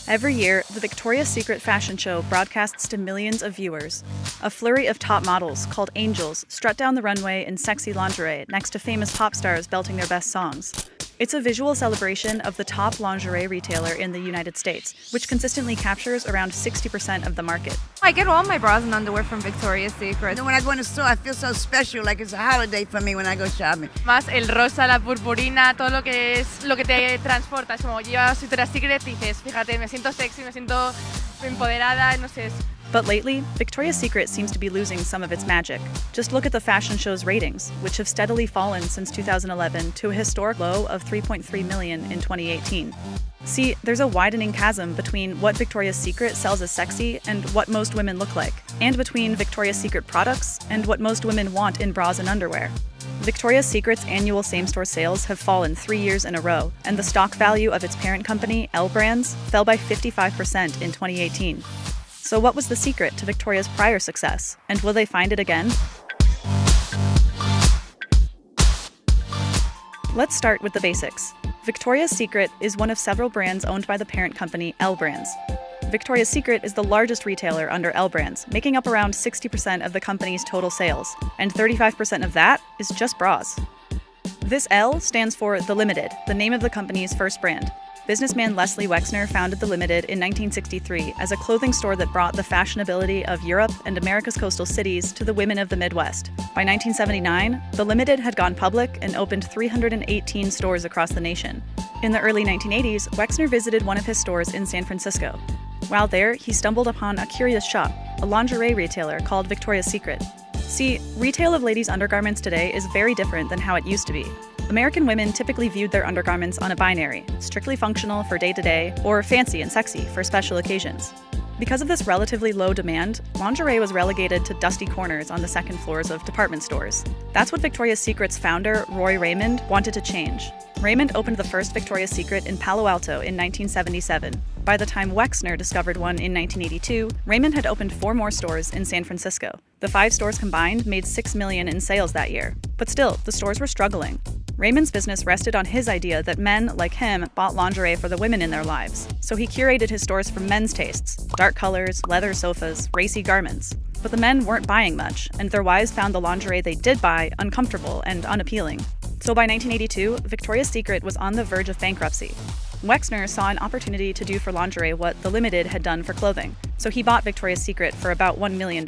Every year, the Victoria's Secret fashion show broadcasts to millions of viewers. A flurry of top models, called angels, strut down the runway in sexy lingerie next to famous pop stars belting their best songs. It's a visual celebration of the top lingerie retailer in the United States, which consistently captures around 60% of the market. I get all my bras and underwear from Victoria's Secret. When I go in the store, I feel so special, like it's a holiday for me when I go shopping. Más el rosa, la purpurina, todo lo que es lo que te transporta. Es como llevas Victoria's Secret y dices, fíjate, me siento sexy, me siento empoderada, no sé. But lately, Victoria's Secret seems to be losing some of its magic. Just look at the fashion show's ratings, which have steadily fallen since 2011 to a historic low of 3.3 million in 2018. See, there's a widening chasm between what Victoria's Secret sells as sexy and what most women look like, and between Victoria's Secret products and what most women want in bras and underwear. Victoria's Secret's annual same-store sales have fallen 3 years in a row, and the stock value of its parent company, L Brands, fell by 55% in 2018. So what was the secret to Victoria's prior success, and will they find it again? Let's start with the basics. Victoria's Secret is one of several brands owned by the parent company, L Brands. Victoria's Secret is the largest retailer under L Brands, making up around 60% of the company's total sales, and 35% of that is just bras. This L stands for The Limited, the name of the company's first brand. Businessman Leslie Wexner founded The Limited in 1963 as a clothing store that brought the fashionability of Europe and America's coastal cities to the women of the Midwest. By 1979, The Limited had gone public and opened 318 stores across the nation. In the early 1980s, Wexner visited one of his stores in San Francisco. While there, he stumbled upon a curious shop, a lingerie retailer called Victoria's Secret. See, retail of ladies' undergarments today is very different than how it used to be. American women typically viewed their undergarments on a binary, strictly functional for day-to-day, or fancy and sexy for special occasions. Because of this relatively low demand, lingerie was relegated to dusty corners on the second floors of department stores. That's what Victoria's Secret's founder, Roy Raymond, wanted to change. Raymond opened the first Victoria's Secret in Palo Alto in 1977. By the time Wexner discovered one in 1982, Raymond had opened 4 more stores in San Francisco. The 5 stores combined made $6 million in sales that year. But still, the stores were struggling. Raymond's business rested on his idea that men, like him, bought lingerie for the women in their lives. So he curated his stores for men's tastes: dark colors, leather sofas, racy garments. But the men weren't buying much, and their wives found the lingerie they did buy uncomfortable and unappealing. So by 1982, Victoria's Secret was on the verge of bankruptcy. Wexner saw an opportunity to do for lingerie what The Limited had done for clothing, so he bought Victoria's Secret for about $1 million.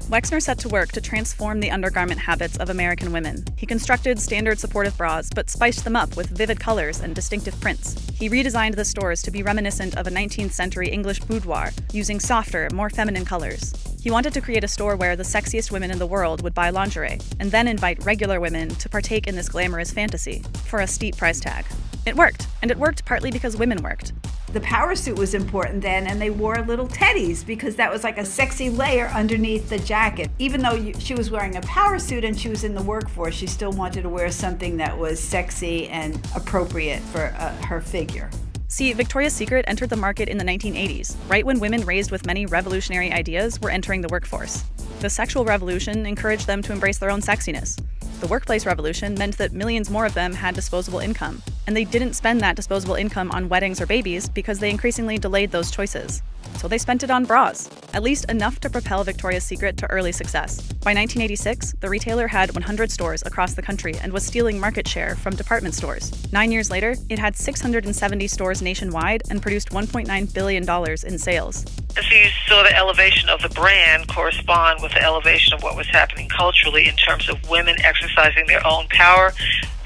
Wexner set to work to transform the undergarment habits of American women. He constructed standard supportive bras, but spiced them up with vivid colors and distinctive prints. He redesigned the stores to be reminiscent of a 19th century English boudoir, using softer, more feminine colors. He wanted to create a store where the sexiest women in the world would buy lingerie, and then invite regular women to partake in this glamorous fantasy, for a steep price tag. It worked, and it worked partly because women worked. The power suit was important then, and they wore little teddies because that was like a sexy layer underneath the jacket. Even though she was wearing a power suit and she was in the workforce, she still wanted to wear something that was sexy and appropriate for her figure. See, Victoria's Secret entered the market in the 1980s, right when women raised with many revolutionary ideas were entering the workforce. The sexual revolution encouraged them to embrace their own sexiness. The workplace revolution meant that millions more of them had disposable income, and they didn't spend that disposable income on weddings or babies because they increasingly delayed those choices. So they spent it on bras, at least enough to propel Victoria's Secret to early success. By 1986, the retailer had 100 stores across the country and was stealing market share from department stores. 9 years later, it had 670 stores nationwide and produced $1.9 billion in sales. So you saw the elevation of the brand correspond with the elevation of what was happening culturally in terms of women exercising their own power,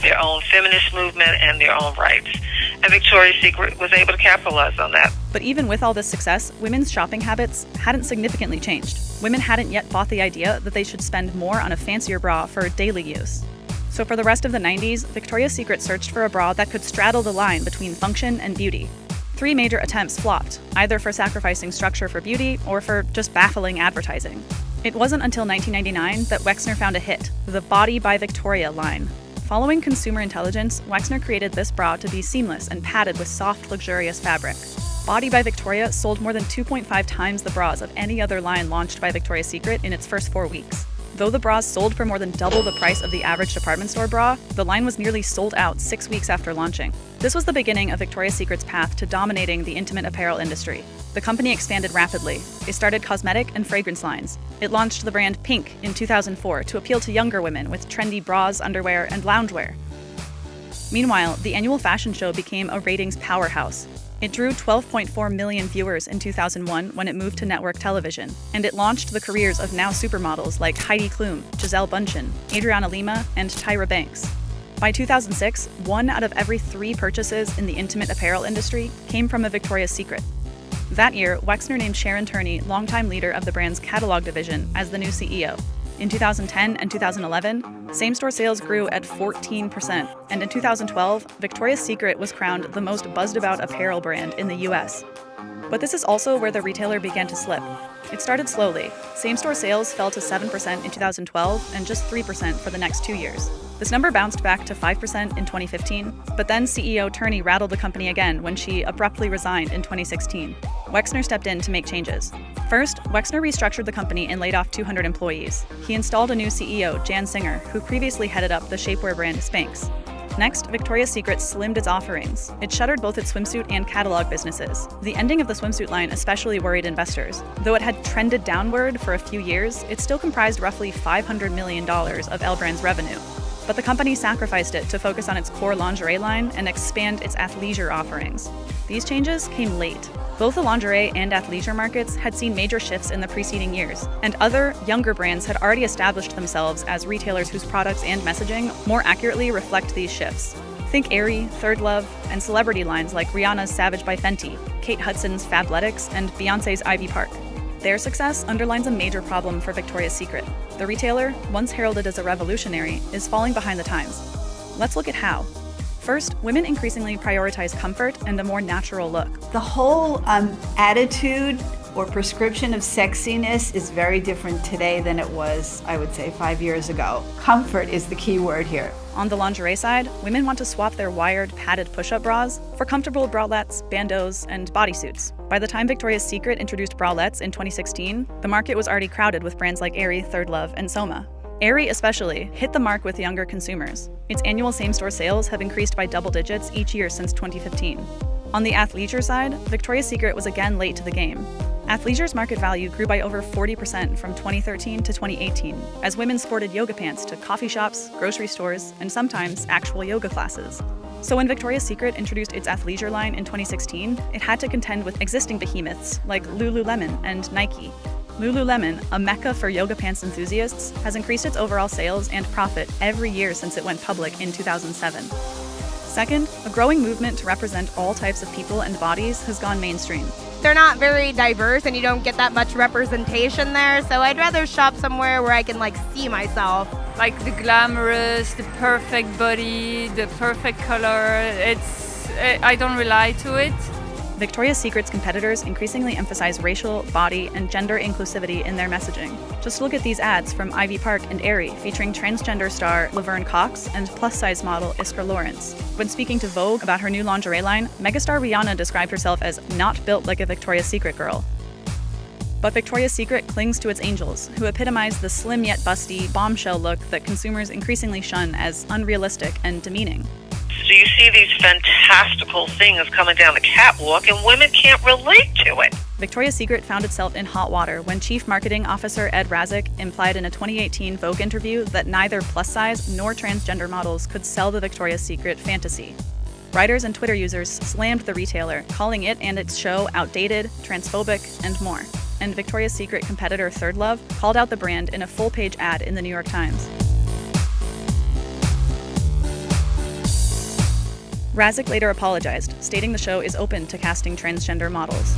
their own feminist movement, and their own rights. And Victoria's Secret was able to capitalize on that. But even with all this success, women's shopping habits hadn't significantly changed. Women hadn't yet bought the idea that they should spend more on a fancier bra for daily use. So for the rest of the 90s, Victoria's Secret searched for a bra that could straddle the line between function and beauty. 3 major attempts flopped, either for sacrificing structure for beauty or for just baffling advertising. It wasn't until 1999 that Wexner found a hit, the Body by Victoria line. Following consumer intelligence, Wexner created this bra to be seamless and padded with soft, luxurious fabric. Body by Victoria sold more than 2.5 times the bras of any other line launched by Victoria's Secret in its first 4 weeks. Though the bras sold for more than double the price of the average department store bra, the line was nearly sold out 6 weeks after launching. This was the beginning of Victoria's Secret's path to dominating the intimate apparel industry. The company expanded rapidly. It started cosmetic and fragrance lines. It launched the brand Pink in 2004 to appeal to younger women with trendy bras, underwear, and loungewear. Meanwhile, the annual fashion show became a ratings powerhouse. It drew 12.4 million viewers in 2001 when it moved to network television, and it launched the careers of now supermodels like Heidi Klum, Gisele Bündchen, Adriana Lima, and Tyra Banks. By 2006, 1 out of every 3 purchases in the intimate apparel industry came from a Victoria's Secret. That year, Wexner named Sharon Turney, longtime leader of the brand's catalog division, as the new CEO. In 2010 and 2011, same-store sales grew at 14%, and in 2012, Victoria's Secret was crowned the most buzzed-about apparel brand in the US. But this is also where the retailer began to slip. It started slowly. Same-store sales fell to 7% in 2012 and just 3% for the next 2 years. This number bounced back to 5% in 2015, but then CEO Turney rattled the company again when she abruptly resigned in 2016. Wexner stepped in to make changes. First, Wexner restructured the company and laid off 200 employees. He installed a new CEO, Jan Singer, who previously headed up the shapewear brand Spanx. Next, Victoria's Secret slimmed its offerings. It shuttered both its swimsuit and catalog businesses. The ending of the swimsuit line especially worried investors. Though it had trended downward for a few years, it still comprised roughly $500 million of L Brand's revenue. But the company sacrificed it to focus on its core lingerie line and expand its athleisure offerings. These changes came late. Both the lingerie and athleisure markets had seen major shifts in the preceding years, and other, younger brands had already established themselves as retailers whose products and messaging more accurately reflect these shifts. Think Aerie, Third Love, and celebrity lines like Rihanna's Savage by Fenty, Kate Hudson's Fabletics, and Beyoncé's Ivy Park. Their success underlines a major problem for Victoria's Secret. The retailer, once heralded as a revolutionary, is falling behind the times. Let's look at how. First, women increasingly prioritize comfort and a more natural look. The whole attitude or prescription of sexiness is very different today than it was, I would say, 5 years ago. Comfort is the key word here. On the lingerie side, women want to swap their wired, padded push-up bras for comfortable bralettes, bandeaus, and bodysuits. By the time Victoria's Secret introduced bralettes in 2016, the market was already crowded with brands like Aerie, Third Love, and Soma. Aerie especially hit the mark with younger consumers. Its annual same-store sales have increased by double digits each year since 2015. On the athleisure side, Victoria's Secret was again late to the game. Athleisure's market value grew by over 40% from 2013 to 2018, as women sported yoga pants to coffee shops, grocery stores, and sometimes actual yoga classes. So when Victoria's Secret introduced its athleisure line in 2016, it had to contend with existing behemoths like Lululemon and Nike. Lululemon, a mecca for yoga pants enthusiasts, has increased its overall sales and profit every year since it went public in 2007. Second, a growing movement to represent all types of people and bodies has gone mainstream. They're not very diverse and you don't get that much representation there, so I'd rather shop somewhere where I can see myself. Like the glamorous, the perfect body, the perfect color, I don't rely to it. Victoria's Secret's competitors increasingly emphasize racial, body, and gender inclusivity in their messaging. Just look at these ads from Ivy Park and Aerie featuring transgender star Laverne Cox and plus-size model Iskra Lawrence. When speaking to Vogue about her new lingerie line, megastar Rihanna described herself as not built like a Victoria's Secret girl. But Victoria's Secret clings to its angels, who epitomize the slim yet busty, bombshell look that consumers increasingly shun as unrealistic and demeaning. So you see these fantastical things coming down the catwalk, and women can't relate to it. Victoria's Secret found itself in hot water when Chief Marketing Officer Ed Razek implied in a 2018 Vogue interview that neither plus-size nor transgender models could sell the Victoria's Secret fantasy. Writers and Twitter users slammed the retailer, calling it and its show outdated, transphobic, and more. And Victoria's Secret competitor Third Love called out the brand in a full-page ad in the New York Times. Razek later apologized, stating the show is open to casting transgender models.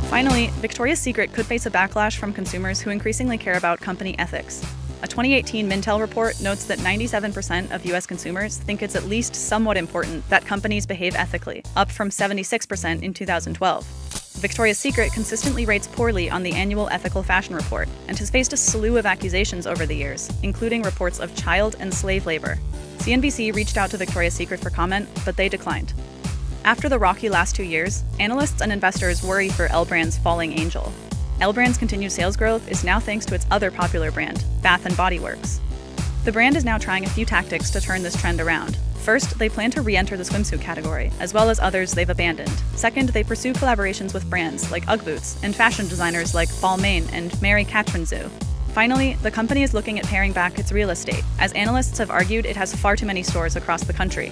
Finally, Victoria's Secret could face a backlash from consumers who increasingly care about company ethics. A 2018 Mintel report notes that 97% of U.S. consumers think it's at least somewhat important that companies behave ethically, up from 76% in 2012. Victoria's Secret consistently rates poorly on the annual Ethical Fashion Report and has faced a slew of accusations over the years, including reports of child and slave labor. CNBC reached out to Victoria's Secret for comment, but they declined. After the rocky last 2 years, analysts and investors worry for L Brand's falling angel. L Brand's continued sales growth is now thanks to its other popular brand, Bath & Body Works. The brand is now trying a few tactics to turn this trend around. First, they plan to re-enter the swimsuit category, as well as others they've abandoned. Second, they pursue collaborations with brands like UGG boots and fashion designers like Balmain and Mary Katrinzou. Finally, the company is looking at paring back its real estate, as analysts have argued it has far too many stores across the country.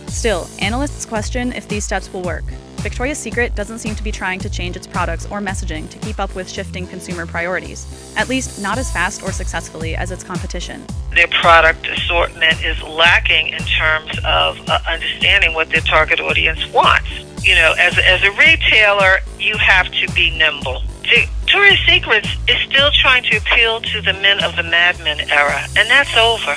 Still, analysts question if these steps will work. Victoria's Secret doesn't seem to be trying to change its products or messaging to keep up with shifting consumer priorities, at least not as fast or successfully as its competition. Their product assortment is lacking in terms of understanding what their target audience wants. You know, as a retailer, you have to be nimble. Victoria's Secret is still trying to appeal to the men of the Mad Men era, and that's over.